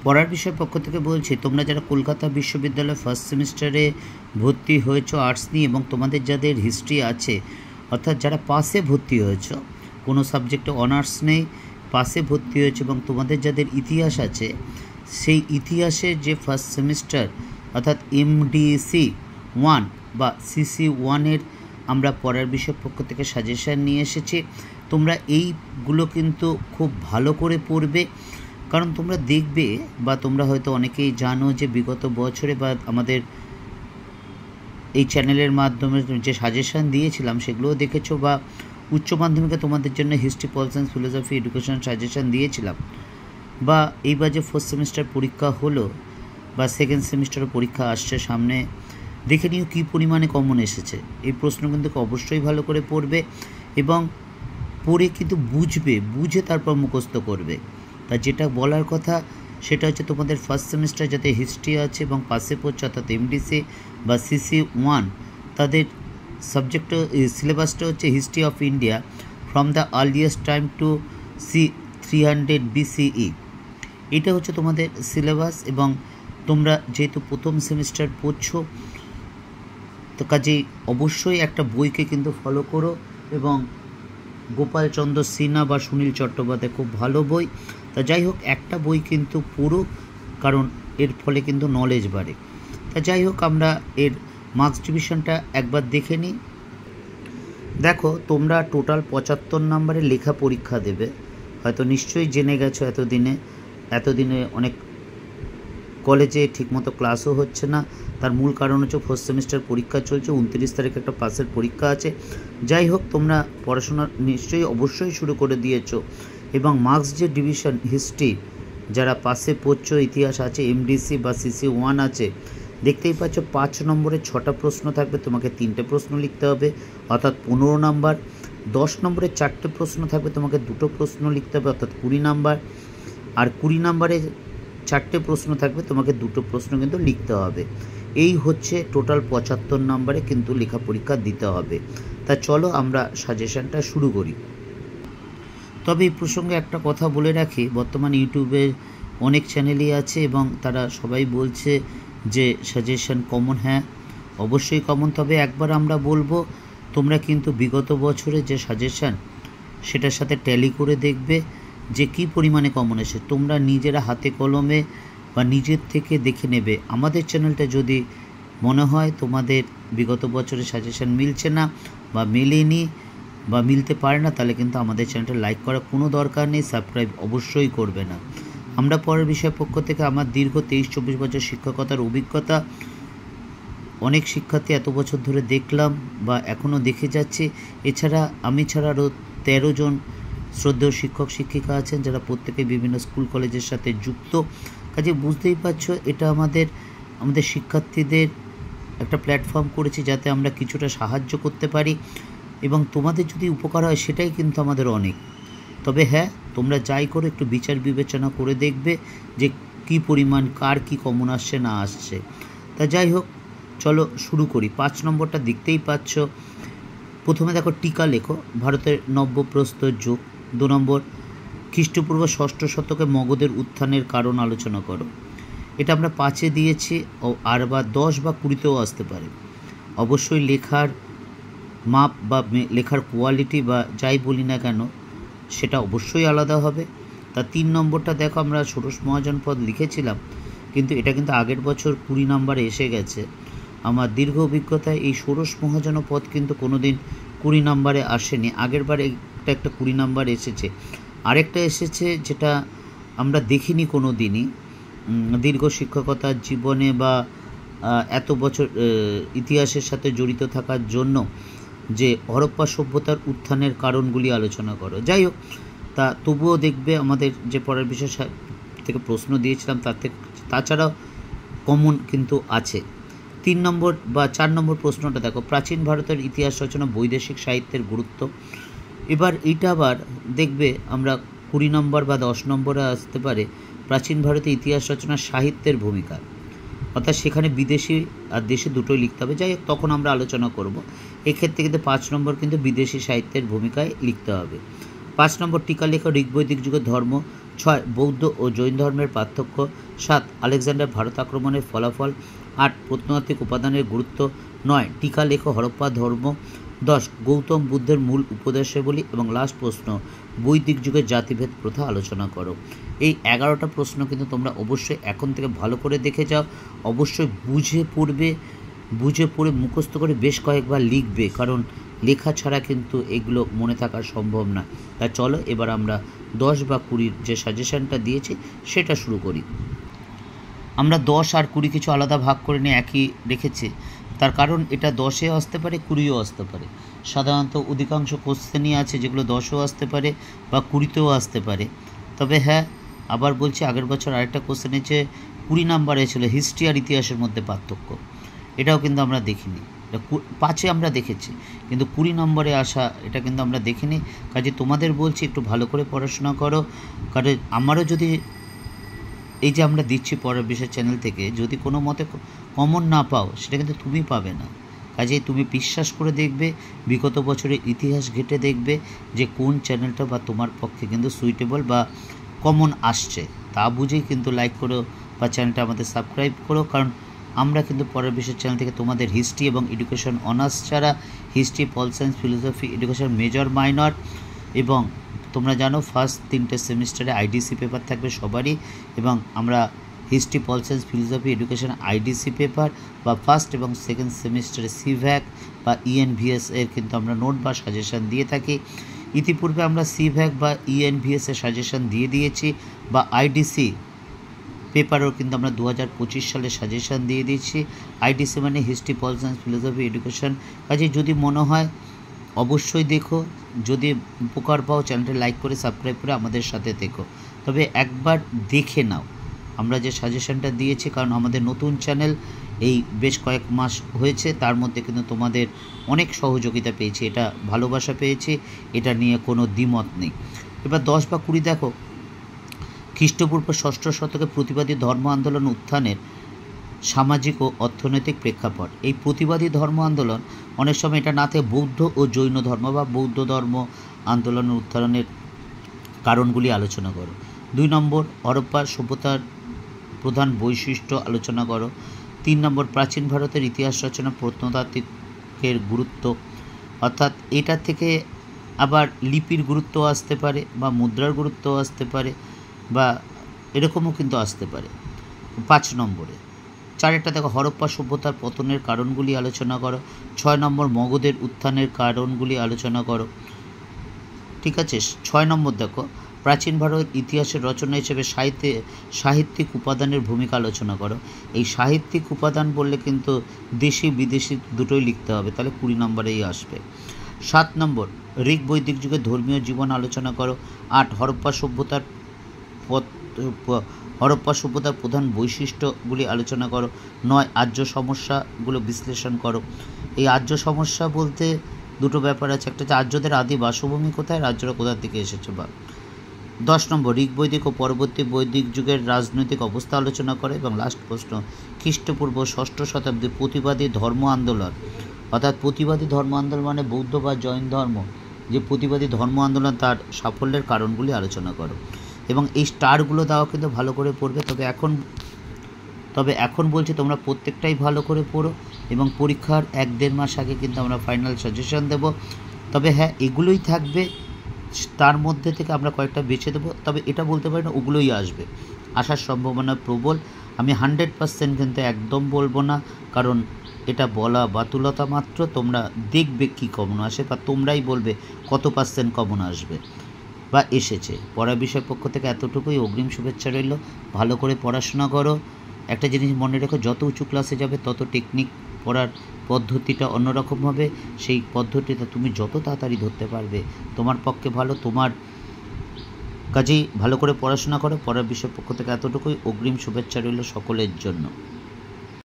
পড়ার বিষয় পক্ষ থেকে বলছি, তোমরা যারা কলকাতা বিশ্ববিদ্যালয়ে ফার্স্ট সেমিস্টারে ভর্তি হয়েছো আর্টস নিয়ে এবং তোমাদের যাদের হিস্ট্রি আছে, অর্থাৎ যারা পাসে ভর্তি হয়েছো, কোনো সাবজেক্টে অনার্স নেই, পাসে ভর্তি হয়েছে এবং তোমাদের যাদের ইতিহাস আছে, সেই ইতিহাসের যে ফার্স্ট সেমিস্টার অর্থাৎ এমডিসি 1 বা সিসি 1-এর আমরা পড়ার বিষয় পক্ষ থেকে সাজেশান নিয়ে এসেছি। তোমরা এইগুলো কিন্তু খুব ভালো করে পড়বে, কারণ তোমরা দেখবে বা তোমরা হয়তো অনেকেই জানো যে বিগত বছরে বা আমাদের এই চ্যানেলের মাধ্যমে যে সাজেশান দিয়েছিলাম সেগুলোও দেখেছো, বা উচ্চ মাধ্যমিকে তোমাদের জন্য history, pol science, philosophy, education suggestion দিয়েছিলাম, বা এইবার যে ফার্স্ট সেমিস্টার পরীক্ষা হলো বা সেকেন্ড সেমিস্টার পরীক্ষা আসছে সামনে, দেখে নিও কী পরিমাণে কমন এসেছে। এই প্রশ্ন কিন্তু অবশ্যই ভালো করে পড়বে এবং পড়ে কিন্তু বুঝে তারপর মুখস্থ করবে। তা যেটা বলার কথা সেটা হচ্ছে, তোমাদের ফার্স্ট সেমিস্টার যাতে হিস্ট্রি আছে এবং পাশে পড়ছে অর্থাৎ এমডিসি বা সিসি 1, তাদের সাবজেক্ট সিলেবাসটা হচ্ছে history of India from the earliest time to C 300 BCE। এটা হচ্ছে তোমাদের সিলেবাস এবং তোমরা যেহেতু প্রথম সেমিস্টার পড়ছো, তো কাজেই অবশ্যই একটা বইকে কিন্তু ফলো করো। এবং গোপালচন্দ্র সিনহা বা সুনীল চট্টোপাধ্যায় খুব ভালো বই। তা যাই হোক, একটা বই কিন্তু পড়ো, কারণ এর ফলে কিন্তু নলেজ বাড়ে। তা যাই হোক, আমরা এর মার্কস ডিভিশনটা একবার দেখে নিই। দেখো, তোমরা টোটাল 75 নম্বরের লেখা পরীক্ষা দেবে। হয়তো নিশ্চয়ই জেনে গেছো এতদিনে অনেক কলেজে ঠিকমতো ক্লাসও হচ্ছে না। তার মূল কারণ হচ্ছে ফার্স্ট সেমিস্টার পরীক্ষা চলছে, 29 তারিখে একটা পাসের পরীক্ষা আছে। যাই হোক, তোমরা পড়াশোনা নিশ্চয়ই অবশ্যই শুরু করে দিয়েছো এবং মার্কস যে ডিভিশন হিস্ট্রি যারা পাসে পড়ছো, ইতিহাস আছে, এমডিসি বা সিসি 1 আছে, দেখতেই পাচ্ছ 5 নম্বরে 6টা প্রশ্ন থাকবে, তোমাকে 3টে প্রশ্ন লিখতে হবে অর্থাৎ 15 নাম্বার। 10 নম্বরে 4টে প্রশ্ন থাকবে, তোমাকে 2টো প্রশ্ন লিখতে হবে অর্থাৎ 20 নাম্বার। আর 20 নম্বরে 4টে প্রশ্ন থাকবে, তোমাকে 2টো প্রশ্ন কিন্তু লিখতে হবে। এই হচ্ছে টোটাল 75 নম্বরে কিন্তু লেখা পরীক্ষা দিতে হবে। তা চলো আমরা সাজেশনটা শুরু করি। তবে এই প্রসঙ্গে একটা কথা বলে রাখি, বর্তমান ইউটিউবের অনেক চ্যানেলই আছে এবং তারা সবাই বলছে যে সাজেশন কমন। হ্যাঁ, অবশ্যই কমন। তবে একবার আমরা বলবো, তোমরা কিন্তু বিগত বছরে যে সাজেশন সেটার সাথে ট্যালি করে দেখবে যে কী পরিমাণে কমন এসে। তোমরা নিজেরা হাতে কলমে বা নিজের থেকে দেখে নেবে। আমাদের চ্যানেলটা যদি মনে হয় তোমাদের বিগত বছরের সাজেশন মিলছে না বা মেলেনি বা মিলতে পারে না, তাহলে কিন্তু আমাদের চ্যানেলটা লাইক করার কোনো দরকার নেই, সাবস্ক্রাইব অবশ্যই করবে না। আমরা পরের বিষয় পক্ষ থেকে আমার দীর্ঘ 23-24 বছর শিক্ষকতার অভিজ্ঞতা, অনেক শিক্ষার্থী এত বছর ধরে দেখলাম বা এখনও দেখে যাচ্ছি। এছাড়া আমি ছাড়া আরও 13 জন শ্রদ্ধেয় শিক্ষক শিক্ষিকা আছেন যারা প্রত্যেকে বিভিন্ন স্কুল কলেজের সাথে যুক্ত। কাজে বুঝতেই পারছো, এটা আমাদের শিক্ষার্থীদের একটা প্ল্যাটফর্ম করেছি যাতে আমরা কিছুটা সাহায্য করতে পারি এবং তোমাদের যদি উপকার হয় সেটাই কিন্তু আমাদের অনেক। তবে হ্যাঁ, তোমরা যাই করো একটু বিচার বিবেচনা করে দেখবে যে কী পরিমাণ কার কী কমন আসছে না আসছে। তা যাই হোক, চলো শুরু করি। 5 নম্বরটা দেখতেই পাচ্ছ। প্রথমে দেখো, টিকা লেখো, ভারতের নব্যপ্রস্তর যুগ। 2 নম্বর, খ্রিস্টপূর্ব 6ষ্ঠ শতকে মগধের উত্থানের কারণ আলোচনা করো। এটা আমরা 5-এ দিয়েছি, আর বা 10 বা 20তেও আসতে পারে। অবশ্যই লেখার মাপ বা লেখার কোয়ালিটি বা যাই বলি না কেন সেটা অবশ্যই আলাদা হবে। তা 3 নম্বরটা দেখো, আমরা ষোড়শ মহাজনপদ লিখেছিলাম, কিন্তু এটা কিন্তু আগের বছর 20 নম্বরে এসে গেছে। আমার দীর্ঘ অভিজ্ঞতায় এই ষোড়শ মহাজনপদ কিন্তু কোনো দিন 20 নম্বরে আসেনি। আগের বার একটা 20 নম্বর এসেছে, আরেকটা এসেছে যেটা আমরা দেখিনি কোনো দিনই দীর্ঘ শিক্ষকতার জীবনে বা এত বছর ইতিহাসের সাথে জড়িত থাকার জন্য, যে হরপ্পা সভ্যতার উত্থানের কারণগুলি আলোচনা করো। যাই হোক, তা তবুও দেখবে আমাদের যে পড়ার বিষয় থেকে প্রশ্ন দিয়েছিলাম তাছাড়াও কমন কিন্তু আছে। 3 নম্বর বা 4 নম্বর প্রশ্নটা দেখো, প্রাচীন ভারতের ইতিহাস রচনা বৈদেশিক সাহিত্যের গুরুত্ব। এবার এইটা আবার দেখবে আমরা 20 নম্বর বা 10 নম্বরে আসতে পারে প্রাচীন ভারতের ইতিহাস রচনা সাহিত্যের ভূমিকা, অর্থাৎ সেখানে বিদেশি আর দেশি দুটোই লিখতে হবে। যাই হোক, তখন আমরা আলোচনা করব। এক্ষেত্রে কিন্তু 5 নম্বর কিন্তু বিদেশি সাহিত্যের ভূমিকায় লিখতে হবে। 5 নম্বর, টিকা লেখা ঋগ্বৈদিক যুগের ধর্ম 6 বৌদ্ধ ও জৈন ধর্মের পার্থক্য। 7 আলেকজান্ডার ভারত আক্রমণের ফলাফল। 8 প্রত্নতাত্ত্বিক উপাদানের গুরুত্ব। 9 টিকা লেখ হরপ্পা ধর্ম। 10 গৌতম বুদ্ধের মূল উপদেশাবলী। এবং লাস্ট প্রশ্ন, বৈদিক যুগের জাতিভেদ প্রথা আলোচনা করো। এই 11টা প্রশ্ন কিন্তু তোমরা অবশ্যই এখন থেকে ভালো করে দেখে যাও, অবশ্যই বুঝে পড়বে, বুঝে পড়ে মুখস্থ করে বেশ কয়েকবার লিখবে, কারণ লেখা ছাড়া কিন্তু এগুলো মনে থাকা সম্ভব না। তা চলো এবার আমরা 10 বা 20 যে সাজেশনটা দিয়েছি সেটা শুরু করি। আমরা 10 আর 20 কিছু আলাদা ভাগ করে নিয়ে একই রেখেছি, তার কারণ এটা 10এও আসতে পারে, 20ও আসতে পারে। সাধারণত অধিকাংশ কোশ্চেনই আছে যেগুলো 10ও আসতে পারে বা 20তেও আসতে পারে। তবে হ্যাঁ, আবার বলছি, আগের বছর আরেকটা কোশ্চেন এসেছে 20 নাম্বারে ছিল হিস্ট্রি আর ইতিহাসের মধ্যে পার্থক্য, এটাও কিন্তু আমরা দেখিনি। 5-এ আমরা দেখেছি, কিন্তু 20 নম্বরে আসা এটা কিন্তু আমরা দেখিনি। কাজে তোমাদের বলছি একটু ভালো করে পড়াশোনা করো, কারণ আমারও যদি এই যে আমরা দিচ্ছি পড়ার বিষয় চ্যানেল থেকে যদি কোনো মতে কমন না পাও, সেটা কিন্তু তুমি পাবে না। কাজেই তুমি বিশ্বাস করে দেখবে, বিগত বছরের ইতিহাস ঘেঁটে দেখবে যে কোন চ্যানেলটা বা তোমার পক্ষে কিন্তু সুইটেবল বা কমন আসছে, তা বুঝেই কিন্তু লাইক করো বা চ্যানেলটা আমাদের সাবস্ক্রাইব করো। কারণ আমরা কিন্তু পরের বিষয় চ্যানেল থেকে তোমাদের হিস্ট্রি এবং এডুকেশন অনার্স ছাড়া history, pol science, philosophy, education major, minor, এবং তোমরা জানো ফার্স্ট 3টে সেমিস্টারে আইডিসি পেপার থাকবে সবারই, এবং আমরা history, pol science, philosophy, education IDC paper বা ফার্স্ট এবং সেকেন্ড সেমিস্টারে সিভ্যাক বা ইএনভিএস এর কিন্তু আমরা নোট বা সাজেশন দিয়ে থাকি। ইতিপূর্বে আমরা সিভ্যাক বা ইএনভিএস এর সাজেশন দিয়ে দিয়েছি, বা আইডিসি পেপারও কিন্তু আমরা 2025 সালে সাজেশন দিয়ে দিয়েছি। আইডিসি মানে history, pol science, philosophy, education. কাজে যদি মনে হয় অবশ্যই দেখো, যদি উপকার পাও চ্যানেলটা লাইক করে সাবস্ক্রাইব করে আমাদের সাথে দেখো। তবে একবার দেখে নাও আমরা যে সাজেশনটা দিয়েছি, কারণ আমাদের নতুন চ্যানেল, এই বেশ কয়েক মাস হয়েছে, তার মধ্যে কিন্তু তোমাদের অনেক সহযোগিতা পেয়েছি, এটা ভালোবাসা পেয়েছি, এটা নিয়ে কোনো দ্বিমত নেই। এবার 10 বা 20 দেখো, খ্রিস্টপূর্ব 6ষ্ঠ শতকে প্রতিবাদী ধর্ম আন্দোলন উত্থানের সামাজিক ও অর্থনৈতিক প্রেক্ষাপট। এই প্রতিবাদী ধর্ম আন্দোলন অনেক সময় এটা না থেকে বৌদ্ধ ও জৈন ধর্ম বা বৌদ্ধ ধর্ম আন্দোলনের উত্থানের কারণগুলি আলোচনা করো। 2 নম্বর হরপ্পা সভ্যতার প্রধান বৈশিষ্ট্য আলোচনা করো। 3 নম্বর প্রাচীন ভারতের ইতিহাস রচনা, প্রত্নতাত্ত্বিকের গুরুত্ব, অর্থাৎ এটা থেকে আবার লিপির গুরুত্ব আসতে পারে বা মুদ্রার গুরুত্ব আসতে পারে বা এরকমও কিন্তু আসতে পারে। 5 নম্বরে 4টা দেখো হরপ্পা সভ্যতার পতনের কারণগুলি আলোচনা করো। 6 নম্বর মগধের উত্থানের কারণগুলি আলোচনা করো। ঠিক আছে। 6 নম্বর দেখো প্রাচীন ভারতের ইতিহাসের রচনা হিসেবে সাহিত্যিক উপাদানের ভূমিকা আলোচনা করো। এই সাহিত্যিক উপাদান বললে কিন্তু দেশি বিদেশি দুটোই লিখতে হবে, তাহলে 20 নম্বরেই আসবে। 7 নম্বর ঋগ বৈদিক যুগে ধর্মীয় জীবন আলোচনা করো। 8 হরপ্পা সভ্যতার প্রধান বৈশিষ্ট্যগুলি আলোচনা করো। 9 আর্য সমস্যাগুলো বিশ্লেষণ করো। এই আর্য সমস্যা বলতে দুটো ব্যাপার আছে, একটা হচ্ছে আর্যদের আদি বাসভূমি কোথায়, রাজ্যরা কোথার থেকে এসেছে বা। 10 নম্বর ঋগ বৈদিক ও পরবর্তী বৈদিক যুগের রাজনৈতিক অবস্থা আলোচনা করে। এবং লাস্ট প্রশ্ন, খ্রিস্টপূর্ব 6ষ্ঠ শতাব্দী প্রতিবাদী ধর্ম আন্দোলন, অর্থাৎ প্রতিবাদী ধর্ম আন্দোলন মানে বৌদ্ধ বা জৈন ধর্ম, যে প্রতিবাদী ধর্ম আন্দোলন তার সাফল্যের কারণগুলি আলোচনা করো। এবং এই স্টারগুলো দেওয়া কিন্তু ভালো করে পড়বে। তবে এখন বলছি তোমরা প্রত্যেকটাই ভালো করে পড়ো, এবং পরীক্ষার 1-1.5 মাস আগে কিন্তু আমরা ফাইনাল সাজেশন দেব। তবে হ্যাঁ, এগুলোই থাকবে, তার মধ্যে থেকে আমরা কয়েকটা বেছে দেবো। তবে এটা বলতে পারি না ওগুলোই আসবে, আসার সম্ভাবনা প্রবল। আমি 100% কিন্তু একদম বলবো না, কারণ এটা বলা বাতুলতা মাত্র। তোমরা দেখবে কি কমন আসে, বা তোমরাই বলবে কত % কমন আসবে বা এসেছে। পড়া বিষয় পক্ষ থেকে এতটুকুই, অগ্রিম শুভেচ্ছা রইল। ভালো করে পড়াশোনা করো। একটা জিনিস মনে রেখো, যত উঁচু ক্লাসে যাবে তত টেকনিক পড়ার পদ্ধতিটা অন্যরকম হবে। সেই পদ্ধতিটা তুমি যত তাড়াতাড়ি ধরতে পারবে তোমার পক্ষে ভালো। তোমার কাজেই ভালো করে পড়াশোনা করো। পড়ার বিষয় পক্ষ থেকে এতটুকুই, অগ্রিম শুভেচ্ছা রইল সকলের জন্য।